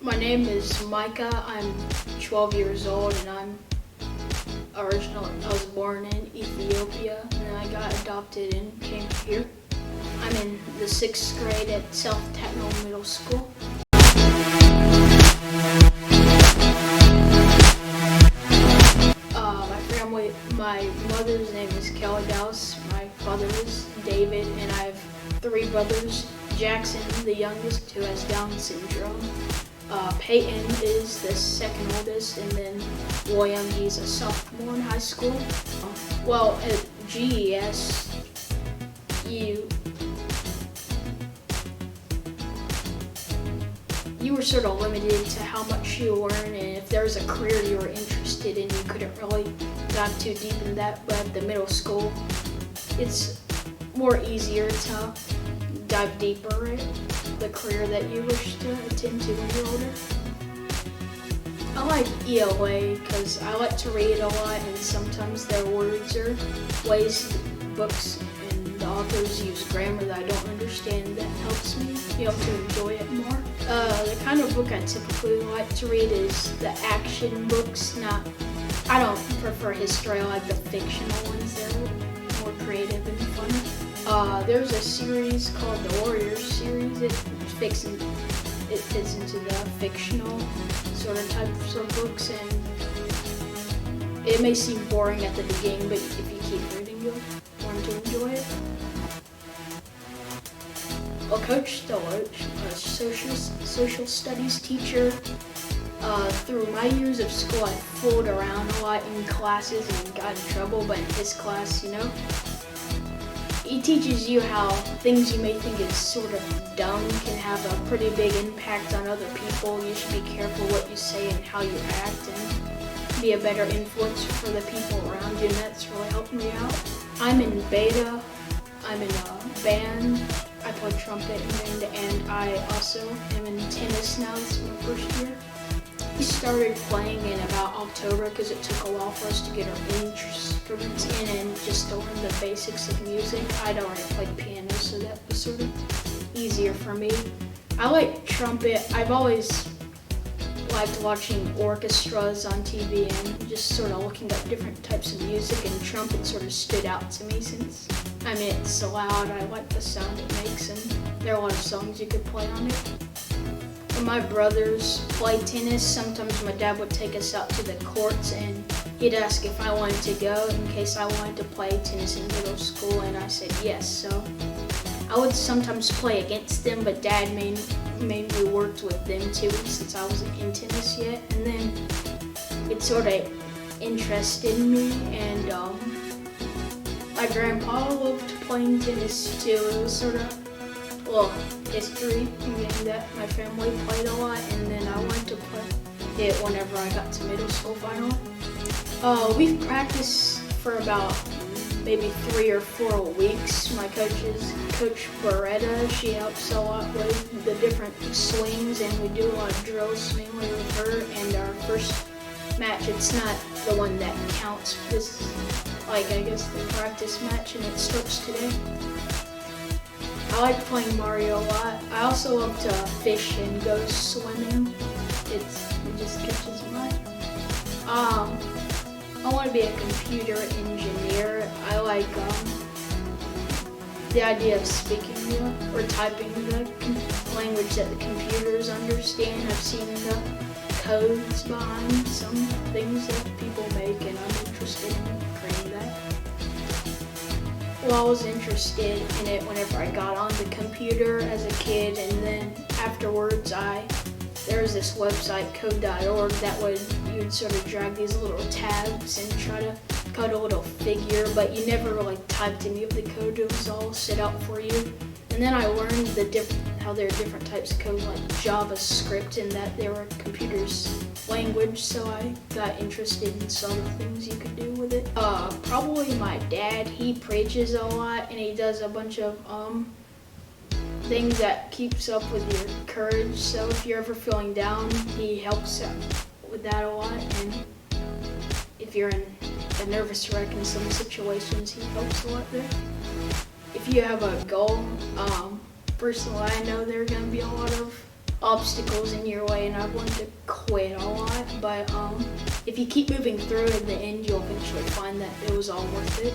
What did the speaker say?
My name is Micah. I'm 12 years old and I was born in Ethiopia and then I got adopted and came here. I'm in the 6th grade at Tattnall Middle School. My mother's name is Micah Daus, my father is David, and I have 3 brothers. Jackson, the youngest, who has Down syndrome. Peyton is the 2nd oldest, and then William, he's a sophomore in high school. Well, at GES, you were sort of limited to how much you learn, and if there was a career you were interested in, you couldn't really dive too deep in that. But at the middle school, it's more easier to dive deeper in the career that you wish to attend to when you're older. I like ELA because I like to read a lot, and sometimes their words or ways books and the authors use grammar that I don't understand that helps me be able to enjoy it more. The kind of book I typically like to read is the action books. I don't prefer history, I like the fictional ones. They're more creative and fun. There's a series called the Warriors series. It fits into the fictional sort of types of books, and it may seem boring at the beginning, but if you keep reading, you'll learn to enjoy it. Well, Coach Deloach, a social studies teacher. Through my years of school, I fooled around a lot in classes and got in trouble, but in his class, he teaches you how things you may think is sort of dumb can have a pretty big impact on other people. You should be careful what you say and how you act and be a better influence for the people around you, and that's really helped me out. I'm in beta, I'm in a band, I play trumpet in band, and I also am in tennis now. This is my 1st year. We started playing in about October because it took a while for us to get our instruments in and just to learn the basics of music. I'd already played piano, so that was sort of easier for me. I like trumpet. I've always liked watching orchestras on TV and just sort of looking up different types of music, and trumpet sort of stood out to me since, it's so loud. I like the sound it makes, and there are a lot of songs you could play on it. When my brothers play tennis, sometimes my dad would take us out to the courts and he'd ask if I wanted to go in case I wanted to play tennis in middle school, and I said yes. So I would sometimes play against them, but Dad mainly worked with them too since I wasn't in tennis yet. And then it sort of interested me, and my grandpa loved playing tennis too. It was sort of history in getting that. My family played a lot, and then I wanted to play it whenever I got to middle school finally. We've practiced for about maybe 3 or 4 weeks. My coach is Coach Beretta. She helps a lot with the different swings, and we do a lot of drills mainly with her. And our first match, it's not the one that counts. This is the practice match, and it starts today. I like playing Mario a lot. I also love to fish and go swimming. It just catches my eye. I want to be a computer engineer. I like the idea of speaking or typing the language that the computers understand. I've seen the codes behind some things that people make, and I'm interested in creating that. Well, I was interested in it whenever I got on the computer as a kid, and then afterwards there was this website, code.org, you'd sort of drag these little tabs and try to code a little figure, but you never really typed any of the code. It was all set out for you. And then I learned how there are different types of code, like JavaScript, and that they were a computer's language, so I got interested in some of the things you could do with it. Probably my dad. He preaches a lot, and he does a bunch of things that keeps up with your courage. So if you're ever feeling down, he helps out with that a lot. And if you're in a nervous wreck in some situations, he helps a lot there. If you have a goal, personally, I know there are going to be a lot of obstacles in your way, and I've wanted to quit a lot. But if you keep moving through it, in the end, you'll eventually find that it was all worth it.